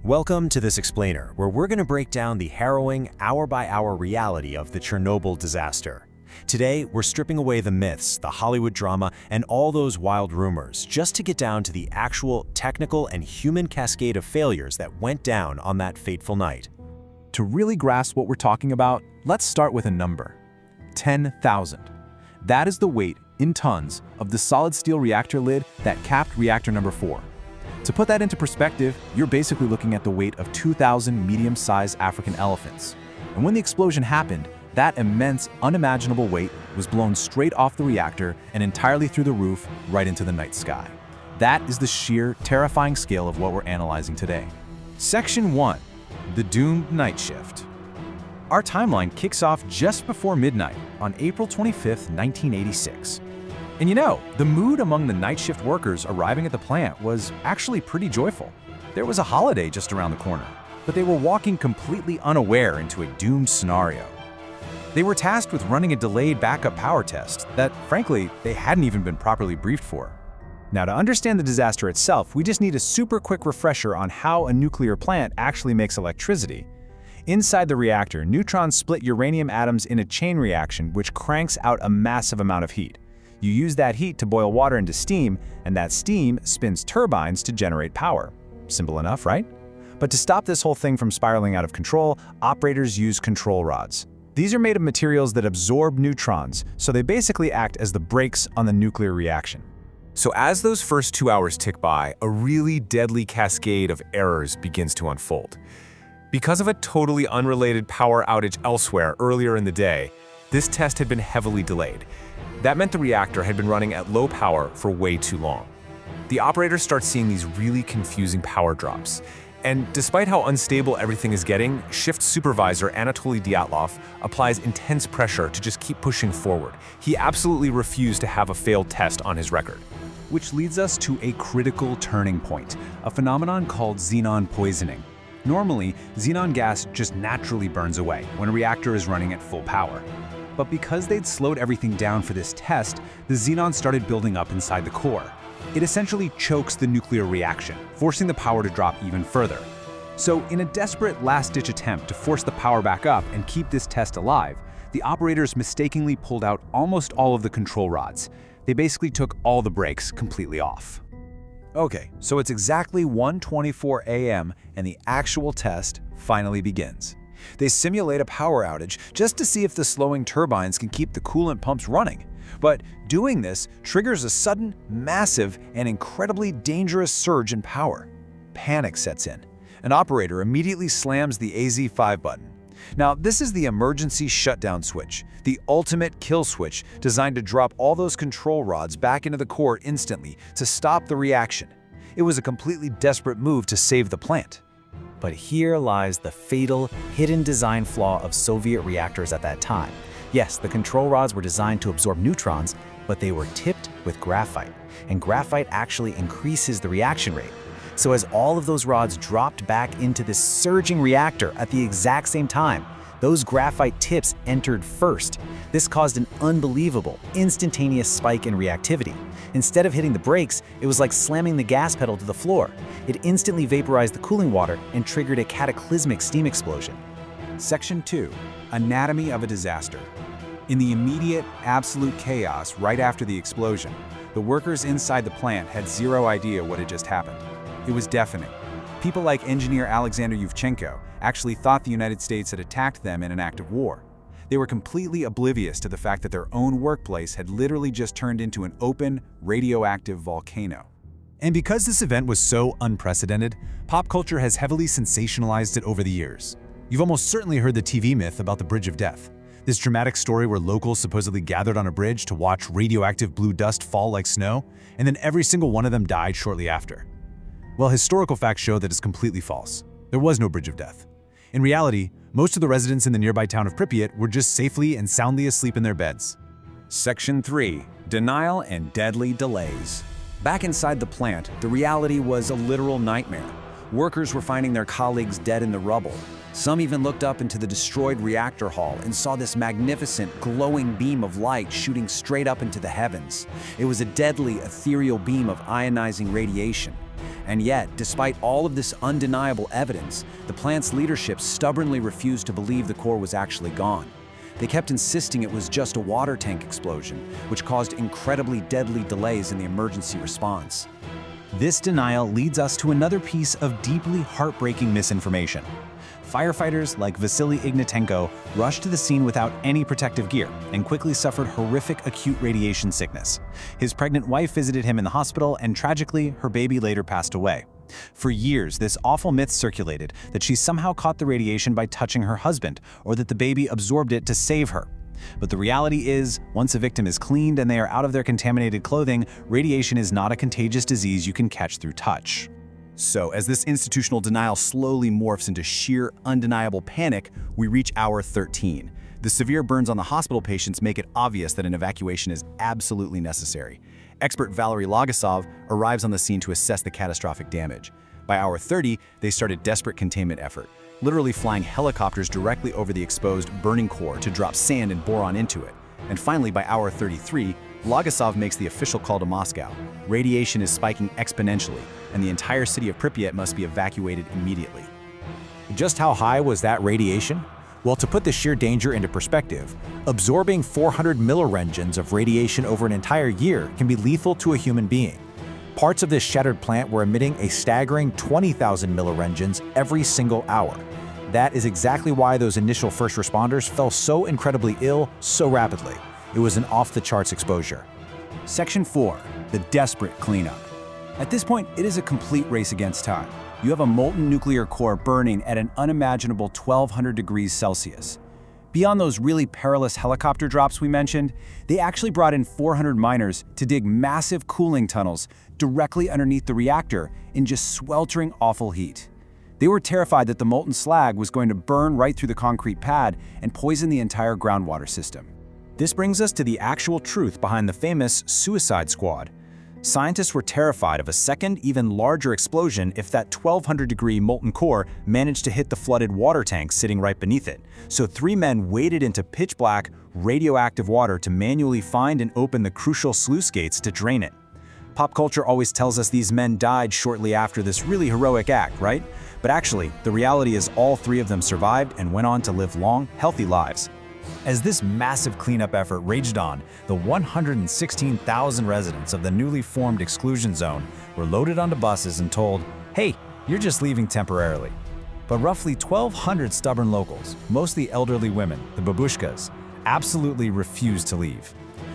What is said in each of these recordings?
Welcome to this explainer, where we're going to break down the harrowing, hour-by-hour reality of the Chernobyl disaster. Today, we're stripping away the myths, the Hollywood drama, and all those wild rumors, just to get down to the actual technical and human cascade of failures that went down on that fateful night. To really grasp what we're talking about, let's start with a number: 10,000. That is the weight, in tons, of the solid steel reactor lid that capped reactor number 4. To put that into perspective, you're basically looking at the weight of 2,000 medium-sized African elephants. And when the explosion happened, that immense, unimaginable weight was blown straight off the reactor and entirely through the roof right into the night sky. That is the sheer, terrifying scale of what we're analyzing today. Section 1. The Doomed Night Shift. Our timeline kicks off just before midnight on April 25, 1986. And you know, the mood among the night shift workers arriving at the plant was actually pretty joyful. There was a holiday just around the corner, but they were walking completely unaware into a doomed scenario. They were tasked with running a delayed backup power test that, frankly, they hadn't even been properly briefed for. Now, to understand the disaster itself, we just need a super quick refresher on how a nuclear plant actually makes electricity. Inside the reactor, neutrons split uranium atoms in a chain reaction which cranks out a massive amount of heat. You use that heat to boil water into steam, and that steam spins turbines to generate power. Simple enough, right? But to stop this whole thing from spiraling out of control, operators use control rods. These are made of materials that absorb neutrons, so they basically act as the brakes on the nuclear reaction. So as those first 2 hours tick by, a really deadly cascade of errors begins to unfold. Because of a totally unrelated power outage elsewhere earlier in the day, this test had been heavily delayed. That meant the reactor had been running at low power for way too long. The operators start seeing these really confusing power drops. And despite how unstable everything is getting, shift supervisor Anatoly Dyatlov applies intense pressure to just keep pushing forward. He absolutely refused to have a failed test on his record. Which leads us to a critical turning point, a phenomenon called xenon poisoning. Normally, xenon gas just naturally burns away when a reactor is running at full power. But because they'd slowed everything down for this test, the xenon started building up inside the core. It essentially chokes the nuclear reaction, forcing the power to drop even further. So in a desperate last-ditch attempt to force the power back up and keep this test alive, the operators mistakenly pulled out almost all of the control rods. They basically took all the brakes completely off. Okay, so it's exactly 1:24 a.m. and the actual test finally begins. They simulate a power outage just to see if the slowing turbines can keep the coolant pumps running. But doing this triggers a sudden, massive, and incredibly dangerous surge in power. Panic sets in. An operator immediately slams the AZ5 button. Now, this is the emergency shutdown switch, the ultimate kill switch designed to drop all those control rods back into the core instantly to stop the reaction. It was a completely desperate move to save the plant. But here lies the fatal, hidden design flaw of Soviet reactors at that time. Yes, the control rods were designed to absorb neutrons, but they were tipped with graphite, and graphite actually increases the reaction rate. So as all of those rods dropped back into this surging reactor at the exact same time, those graphite tips entered first. This caused an unbelievable, instantaneous spike in reactivity. Instead of hitting the brakes, it was like slamming the gas pedal to the floor. It instantly vaporized the cooling water and triggered a cataclysmic steam explosion. Section 2. Anatomy of a disaster. In the immediate, absolute chaos right after the explosion, the workers inside the plant had zero idea what had just happened. It was deafening. People like engineer Alexander Yuvchenko actually thought the United States had attacked them in an act of war. They were completely oblivious to the fact that their own workplace had literally just turned into an open, radioactive volcano. And because this event was so unprecedented, pop culture has heavily sensationalized it over the years. You've almost certainly heard the TV myth about the Bridge of Death, this dramatic story where locals supposedly gathered on a bridge to watch radioactive blue dust fall like snow, and then every single one of them died shortly after. Well, historical facts show that it's completely false. There was no Bridge of Death. In reality, most of the residents in the nearby town of Pripyat were just safely and soundly asleep in their beds. Section 3. Denial and deadly delays. Back inside the plant, the reality was a literal nightmare. Workers were finding their colleagues dead in the rubble. Some even looked up into the destroyed reactor hall and saw this magnificent, glowing beam of light shooting straight up into the heavens. It was a deadly, ethereal beam of ionizing radiation. And yet, despite all of this undeniable evidence, the plant's leadership stubbornly refused to believe the core was actually gone. They kept insisting it was just a water tank explosion, which caused incredibly deadly delays in the emergency response. This denial leads us to another piece of deeply heartbreaking misinformation. Firefighters like Vasily Ignatenko rushed to the scene without any protective gear and quickly suffered horrific acute radiation sickness. His pregnant wife visited him in the hospital, and tragically, her baby later passed away. For years, this awful myth circulated that she somehow caught the radiation by touching her husband, or that the baby absorbed it to save her. But the reality is, once a victim is cleaned and they are out of their contaminated clothing, radiation is not a contagious disease you can catch through touch. So, as this institutional denial slowly morphs into sheer, undeniable panic, we reach hour 13. The severe burns on the hospital patients make it obvious that an evacuation is absolutely necessary. Expert Valery Logasov arrives on the scene to assess the catastrophic damage. By hour 30, they start a desperate containment effort, literally flying helicopters directly over the exposed, burning core to drop sand and boron into it. And finally, by hour 33, Logasov makes the official call to Moscow. Radiation is spiking exponentially, and the entire city of Pripyat must be evacuated immediately. Just how high was that radiation? Well, to put the sheer danger into perspective, absorbing 400 milliroentgens of radiation over an entire year can be lethal to a human being. Parts of this shattered plant were emitting a staggering 20,000 milliroentgens every single hour. That is exactly why those initial first responders fell so incredibly ill so rapidly. It was an off-the-charts exposure. Section 4. The desperate cleanup. At this point, it is a complete race against time. You have a molten nuclear core burning at an unimaginable 1,200 degrees Celsius. Beyond those really perilous helicopter drops we mentioned, they actually brought in 400 miners to dig massive cooling tunnels directly underneath the reactor in just sweltering awful heat. They were terrified that the molten slag was going to burn right through the concrete pad and poison the entire groundwater system. This brings us to the actual truth behind the famous suicide squad. Scientists were terrified of a second, even larger explosion if that 1,200-degree molten core managed to hit the flooded water tank sitting right beneath it. So 3 men waded into pitch-black, radioactive water to manually find and open the crucial sluice gates to drain it. Pop culture always tells us these men died shortly after this really heroic act, right? But actually, the reality is all 3 of them survived and went on to live long, healthy lives. As this massive cleanup effort raged on, the 116,000 residents of the newly formed exclusion zone were loaded onto buses and told, "Hey, you're just leaving temporarily." But roughly 1,200 stubborn locals, mostly elderly women, the babushkas, absolutely refused to leave.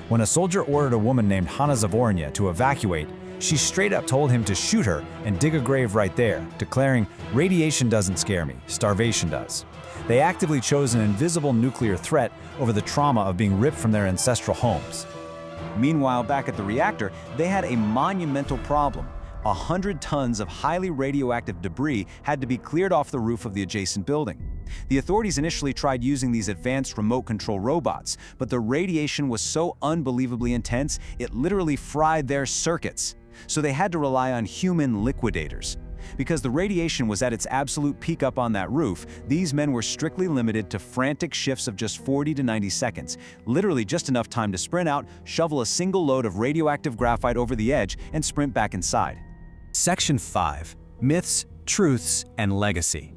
When a soldier ordered a woman named Hanna Zavornya to evacuate, she straight up told him to shoot her and dig a grave right there, declaring, "Radiation doesn't scare me, starvation does." They actively chose an invisible nuclear threat over the trauma of being ripped from their ancestral homes. Meanwhile, back at the reactor, they had a monumental problem. 100 tons of highly radioactive debris had to be cleared off the roof of the adjacent building. The authorities initially tried using these advanced remote control robots, but the radiation was so unbelievably intense, it literally fried their circuits. So they had to rely on human liquidators. Because the radiation was at its absolute peak up on that roof, these men were strictly limited to frantic shifts of just 40 to 90 seconds, literally just enough time to sprint out, shovel a single load of radioactive graphite over the edge, and sprint back inside. Section 5. Myths, Truths, and Legacy.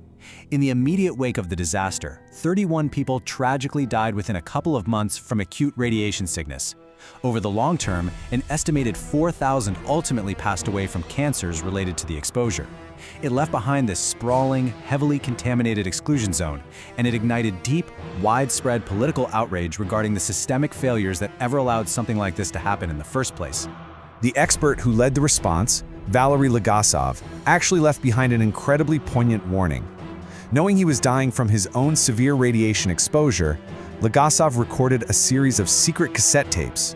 In the immediate wake of the disaster, 31 people tragically died within a couple of months from acute radiation sickness. Over the long term, an estimated 4,000 ultimately passed away from cancers related to the exposure. It left behind this sprawling, heavily contaminated exclusion zone, and it ignited deep, widespread political outrage regarding the systemic failures that ever allowed something like this to happen in the first place. The expert who led the response, Valery Logasov, actually left behind an incredibly poignant warning. Knowing he was dying from his own severe radiation exposure, Logasov recorded a series of secret cassette tapes.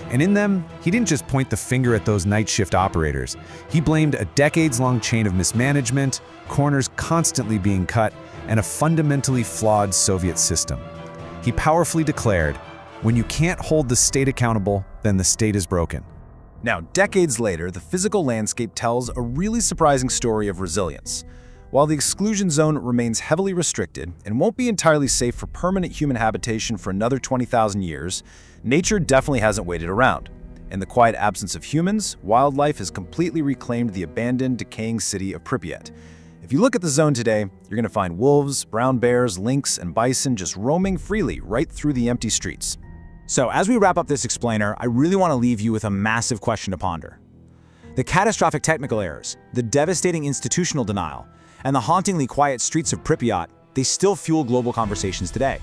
And in them, he didn't just point the finger at those night shift operators. He blamed a decades-long chain of mismanagement, corners constantly being cut, and a fundamentally flawed Soviet system. He powerfully declared, "When you can't hold the state accountable, then the state is broken." Now, decades later, the physical landscape tells a really surprising story of resilience. While the exclusion zone remains heavily restricted and won't be entirely safe for permanent human habitation for another 20,000 years, nature definitely hasn't waited around. In the quiet absence of humans, wildlife has completely reclaimed the abandoned, decaying city of Pripyat. If you look at the zone today, you're going to find wolves, brown bears, lynx, and bison just roaming freely right through the empty streets. So as we wrap up this explainer, I really want to leave you with a massive question to ponder. The catastrophic technical errors, the devastating institutional denial, and the hauntingly quiet streets of Pripyat, they still fuel global conversations today.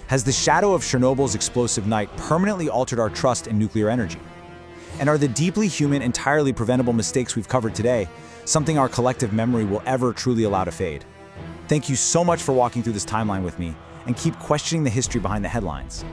Has the shadow of Chernobyl's explosive night permanently altered our trust in nuclear energy? And are the deeply human, entirely preventable mistakes we've covered today something our collective memory will ever truly allow to fade? Thank you so much for walking through this timeline with me, and keep questioning the history behind the headlines.